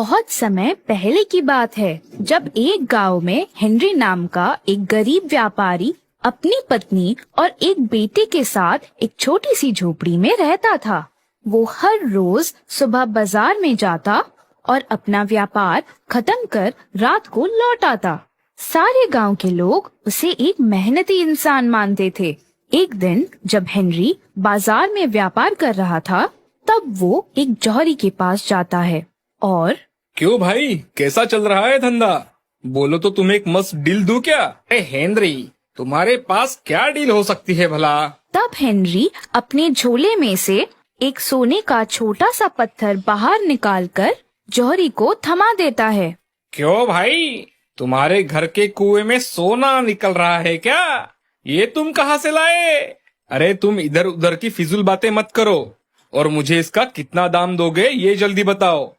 बहुत समय पहले की बात है, जब एक गांव में हेनरी नाम का एक गरीब व्यापारी अपनी पत्नी और एक बेटे के साथ एक छोटी सी झोपड़ी में रहता था। वो हर रोज सुबह बाजार में जाता और अपना व्यापार खत्म कर रात को लौट आता। सारे गांव के लोग उसे एक मेहनती इंसान मानते थे। एक दिन जब हेनरी बाजार में व्यापार कर रहा था, तब वो एक जौहरी के पास जाता है और क्यों भाई, कैसा चल रहा है धंधा? बोलो तो तुम्हें एक मस्त डील दूं क्या? हेनरी, तुम्हारे पास क्या डील हो सकती है भला? तब हेनरी अपने झोले में से एक सोने का छोटा सा पत्थर बाहर निकालकर जौहरी को थमा देता है। क्यों भाई, तुम्हारे घर के कुएं में सोना निकल रहा है क्या? ये तुम कहाँ से लाए? अरे तुम इधर उधर की फिजूल बातें मत करो और मुझे इसका कितना दाम दोगे ये जल्दी बताओ।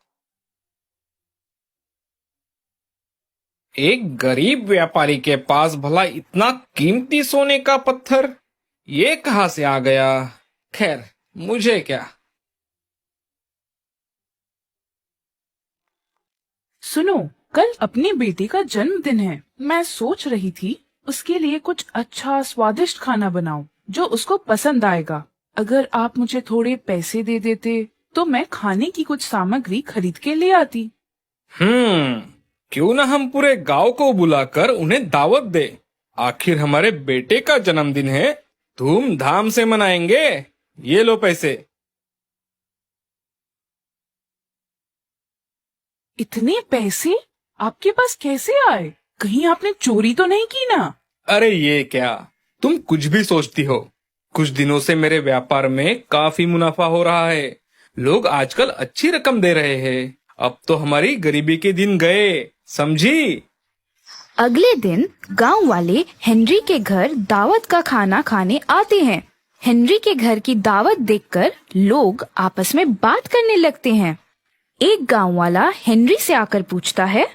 एक गरीब व्यापारी के पास भला इतना कीमती सोने का पत्थर, ये कहाँ से आ गया? खैर, मुझे क्या। सुनो, कल अपनी बेटी का जन्मदिन है। मैं सोच रही थी उसके लिए कुछ अच्छा स्वादिष्ट खाना बनाऊं जो उसको पसंद आएगा। अगर आप मुझे थोड़े पैसे दे देते तो मैं खाने की कुछ सामग्री खरीद के ले आती। क्यों ना हम पूरे गांव को बुलाकर उन्हें दावत दे। आखिर हमारे बेटे का जन्मदिन है, धूमधाम से मनाएंगे। ये लो पैसे। इतने पैसे आपके पास कैसे आए? कहीं आपने चोरी तो नहीं की ना? अरे ये क्या, तुम कुछ भी सोचती हो। कुछ दिनों से मेरे व्यापार में काफी मुनाफा हो रहा है। लोग आजकल अच्छी रकम दे रहे हैं। अब तो हमारी गरीबी के दिन गए, समझी? अगले दिन गांव वाले हेनरी के घर दावत का खाना खाने आते हैं। हेनरी के घर की दावत देखकर लोग आपस में बात करने लगते हैं। एक गांव वाला हेनरी से आकर पूछता है,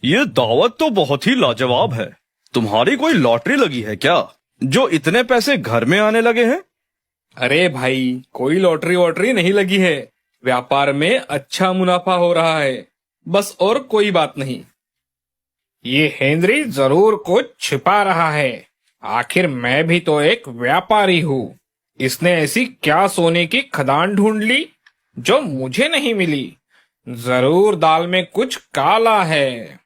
ये दावत तो बहुत ही लाजवाब है। तुम्हारी कोई लॉटरी लगी है क्या, जो इतने पैसे घर में आने लगे हैं? अरे भाई, कोई लॉटरी वॉटरी नहीं लगी है। व्यापार में अच्छा मुनाफा हो रहा है, बस, और कोई बात नहीं। ये हेनरी जरूर कुछ छिपा रहा है। आखिर मैं भी तो एक व्यापारी हूँ। इसने ऐसी क्या सोने की खदान ढूंढ ली जो मुझे नहीं मिली? जरूर दाल में कुछ काला है।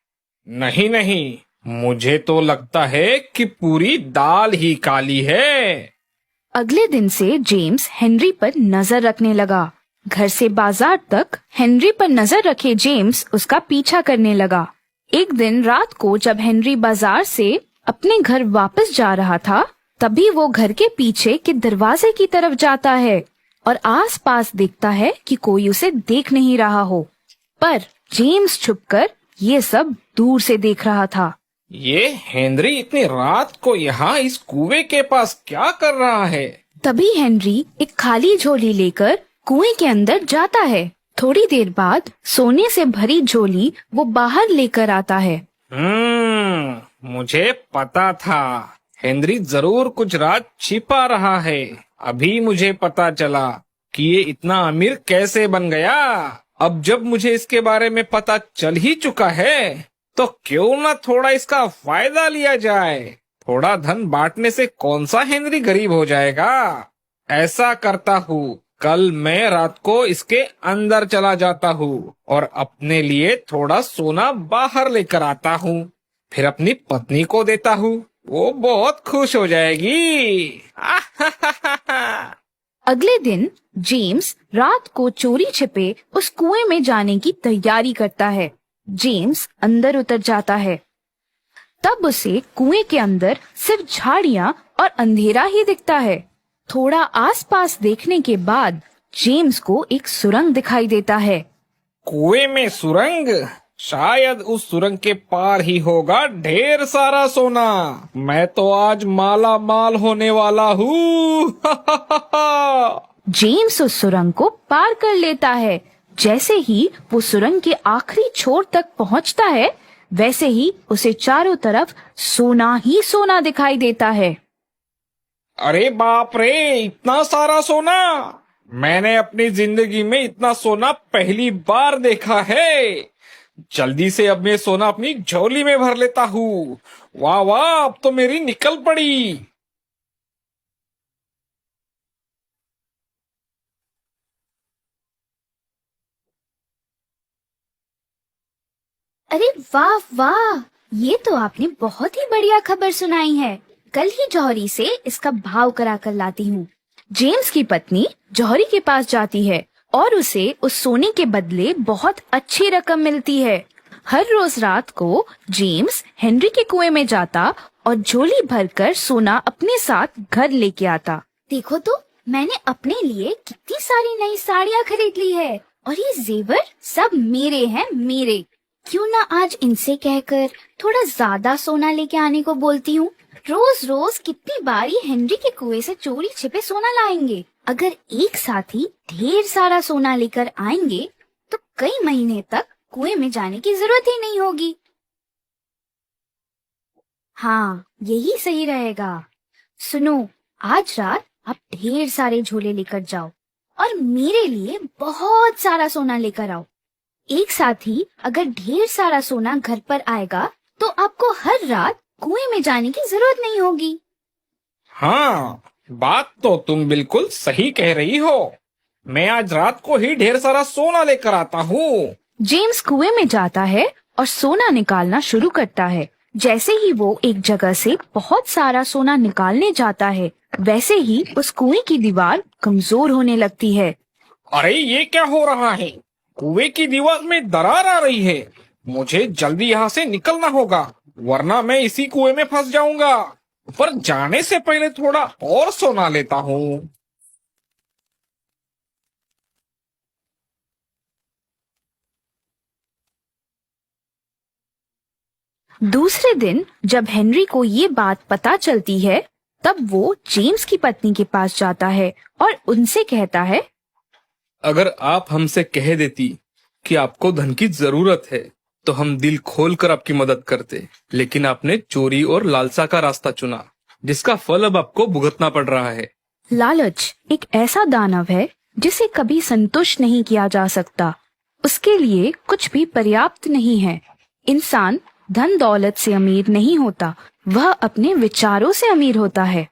नहीं नहीं, मुझे तो लगता है कि पूरी दाल ही काली है। अगले दिन से जेम्स हेनरी पर नजर रखने लगा। घर से बाजार तक हेनरी पर नजर रखे जेम्स उसका पीछा करने लगा। एक दिन रात को जब हेनरी बाजार से अपने घर वापस जा रहा था, तभी वो घर के पीछे के दरवाजे की तरफ जाता है और आसपास देखता है कि कोई उसे देख नहीं रहा हो। पर जेम्स छुपकर ये सब दूर से देख रहा था। ये हेनरी इतनी रात को यहाँ इस कुएं के पास क्या कर रहा है? तभी हेनरी एक खाली झोली लेकर कुएं के अंदर जाता है। थोड़ी देर बाद सोने से भरी झोली वो बाहर लेकर आता है। मुझे पता था, हेनरी जरूर कुछ राज छिपा रहा है। अभी मुझे पता चला कि ये इतना अमीर कैसे बन गया। अब जब मुझे इसके बारे में पता चल ही चुका है, तो क्यों ना थोड़ा इसका फायदा लिया जाए। थोड़ा धन बांटने से कौन सा हेनरी गरीब हो जाएगा। ऐसा करता हूँ, कल मैं रात को इसके अंदर चला जाता हूँ और अपने लिए थोड़ा सोना बाहर लेकर आता हूँ। फिर अपनी पत्नी को देता हूँ, वो बहुत खुश हो जाएगी। अगले दिन जेम्स रात को चोरी छिपे उस कुएं में जाने की तैयारी करता है। जेम्स अंदर उतर जाता है। तब उसे कुएं के अंदर सिर्फ झाड़ियां और अंधेरा ही दिखता है। थोड़ा आसपास देखने के बाद जेम्स को एक सुरंग दिखाई देता है। कुएं में सुरंग? शायद उस सुरंग के पार ही होगा ढेर सारा सोना। मैं तो आज माला माल होने वाला हूँ। जेम्स उस सुरंग को पार कर लेता है। जैसे ही वो सुरंग के आखिरी छोर तक पहुँचता है, वैसे ही उसे चारों तरफ सोना ही सोना दिखाई देता है। अरे बाप रे, इतना सारा सोना! मैंने अपनी जिंदगी में इतना सोना पहली बार देखा है। जल्दी से अब मैं सोना अपनी झोली में भर लेता हूँ। वाह वाह, अब तो मेरी निकल पड़ी। अरे वाह वाह, ये तो आपने बहुत ही बढ़िया खबर सुनाई है। कल ही जौहरी से इसका भाव करा कर लाती हूँ। जेम्स की पत्नी जौहरी के पास जाती है और उसे उस सोने के बदले बहुत अच्छी रकम मिलती है। हर रोज रात को जेम्स हेनरी के कुएं में जाता और झोली भरकर सोना अपने साथ घर लेके आता। देखो तो, मैंने अपने लिए कितनी सारी नई साड़ियाँ खरीद ली है और ये जेवर सब मेरे हैं, मेरे। क्यों ना आज इनसे कहकर थोड़ा ज्यादा सोना लेके आने को बोलती हूँ। रोज रोज कितनी बारी हेनरी के कुएं से चोरी छिपे सोना लाएंगे। अगर एक साथ ही ढेर सारा सोना लेकर आएंगे तो कई महीने तक कुएं में जाने की जरूरत ही नहीं होगी। हाँ, यही सही रहेगा। सुनो, आज रात आप ढेर सारे झोले लेकर जाओ और मेरे लिए बहुत सारा सोना लेकर आओ। एक साथ ही अगर ढेर सारा सोना घर पर आएगा तो आपको हर रात कुएं में जाने की जरूरत नहीं होगी। हाँ, बात तो तुम बिल्कुल सही कह रही हो। मैं आज रात को ही ढेर सारा सोना लेकर आता हूँ। जेम्स कुएं में जाता है और सोना निकालना शुरू करता है। जैसे ही वो एक जगह से बहुत सारा सोना निकालने जाता है, वैसे ही उस कुएं की दीवार कमजोर होने लगती है। अरे ये क्या हो रहा है? कुएं की दीवार में दरार आ रही है। मुझे जल्दी यहाँ से निकलना होगा, वरना मैं इसी कुएं में फंस जाऊंगा। पर जाने से पहले थोड़ा और सोना लेता हूँ। दूसरे दिन जब हेनरी को ये बात पता चलती है, तब वो जेम्स की पत्नी के पास जाता है और उनसे कहता है, अगर आप हमसे कह देती कि आपको धन की जरूरत है तो हम दिल खोलकर आपकी मदद करते, लेकिन आपने चोरी और लालसा का रास्ता चुना, जिसका फल अब आपको भुगतना पड़ रहा है। लालच एक ऐसा दानव है जिसे कभी संतुष्ट नहीं किया जा सकता। उसके लिए कुछ भी पर्याप्त नहीं है। इंसान धन दौलत से अमीर नहीं होता, वह अपने विचारों से अमीर होता है।